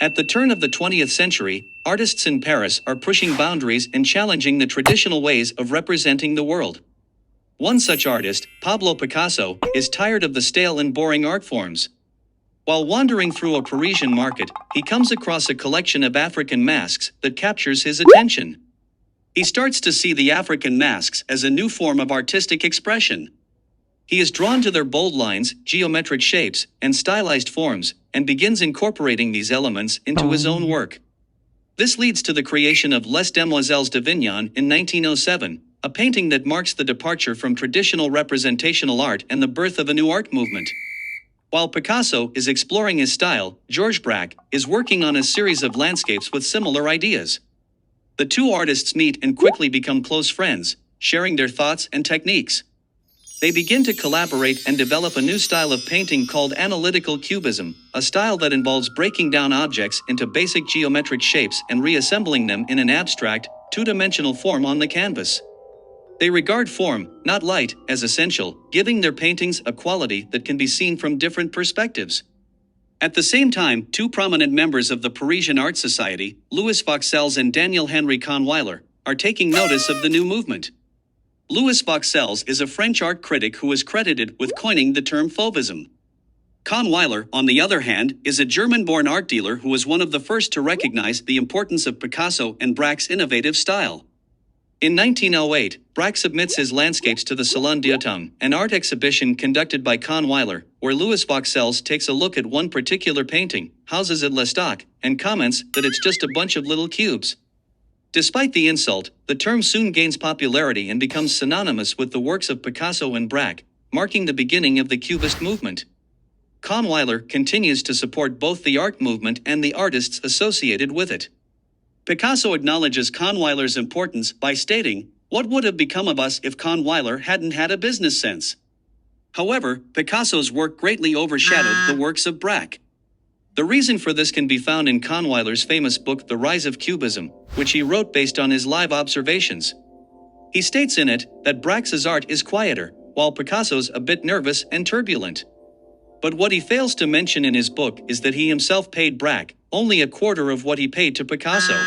At the turn of the 20th century, artists in Paris are pushing boundaries and challenging the traditional ways of representing the world. One such artist, Pablo Picasso, is tired of the stale and boring art forms. While wandering through a Parisian market, he comes across a collection of African masks that captures his attention. He starts to see the African masks as a new form of artistic expression. He is drawn to their bold lines, geometric shapes, and stylized forms, and begins incorporating these elements into his own work. This leads to the creation of Les Demoiselles d'Avignon in 1907, a painting that marks the departure from traditional representational art and the birth of a new art movement. While Picasso is exploring his style, Georges Braque is working on a series of landscapes with similar ideas. The two artists meet and quickly become close friends, sharing their thoughts and techniques. They begin to collaborate and develop a new style of painting called analytical cubism, a style that involves breaking down objects into basic geometric shapes and reassembling them in an abstract, two-dimensional form on the canvas. They regard form, not light, as essential, giving their paintings a quality that can be seen from different perspectives. At the same time, two prominent members of the Parisian Art Society, Louis Vauxelles and Daniel Henry Kahnweiler, are taking notice of the new movement. Louis Vauxelles is a French art critic who is credited with coining the term Fauvism. Kahnweiler, on the other hand, is a German-born art dealer who was one of the first to recognize the importance of Picasso and Braque's innovative style. In 1908, Braque submits his landscapes to the Salon d'Automne, an art exhibition conducted by Kahnweiler, where Louis Vauxelles takes a look at one particular painting, Houses at Lestock, and comments that it's just a bunch of little cubes. Despite the insult, the term soon gains popularity and becomes synonymous with the works of Picasso and Braque, marking the beginning of the Cubist movement. Kahnweiler continues to support both the art movement and the artists associated with it. Picasso acknowledges Kahnweiler's importance by stating, "What would have become of us if Kahnweiler hadn't had a business sense?" However, Picasso's work greatly overshadowed the works of Braque. The reason for this can be found in Kahnweiler's famous book The Rise of Cubism, which he wrote based on his live observations. He states in it that Braque's art is quieter, while Picasso's a bit nervous and turbulent. But what he fails to mention in his book is that he himself paid Braque only a quarter of what he paid to Picasso.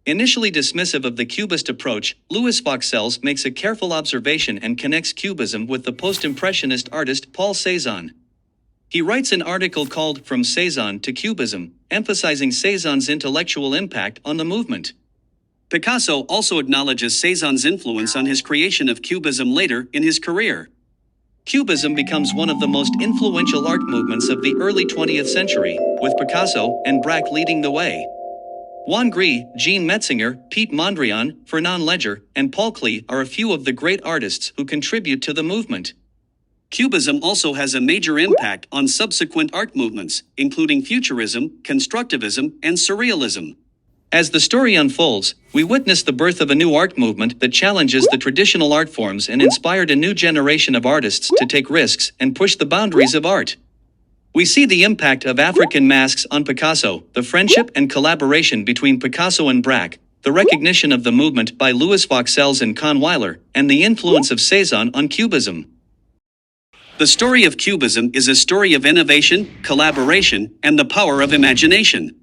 Initially dismissive of the Cubist approach, Louis Vauxelles makes a careful observation and connects Cubism with the post-impressionist artist Paul Cézanne. He writes an article called From Cézanne to Cubism, emphasizing Cézanne's intellectual impact on the movement. Picasso also acknowledges Cézanne's influence on his creation of Cubism later in his career. Cubism becomes one of the most influential art movements of the early 20th century, with Picasso and Braque leading the way. Juan Gris, Jean Metzinger, Pete Mondrian, Fernand Léger, and Paul Klee are a few of the great artists who contribute to the movement. Cubism also has a major impact on subsequent art movements, including Futurism, Constructivism, and Surrealism. As the story unfolds, we witness the birth of a new art movement that challenges the traditional art forms and inspired a new generation of artists to take risks and push the boundaries of art. We see the impact of African masks on Picasso, the friendship and collaboration between Picasso and Braque, the recognition of the movement by Louis Vauxelles and Kahnweiler, and the influence of Cézanne on Cubism. The story of Cubism is a story of innovation, collaboration, and the power of imagination.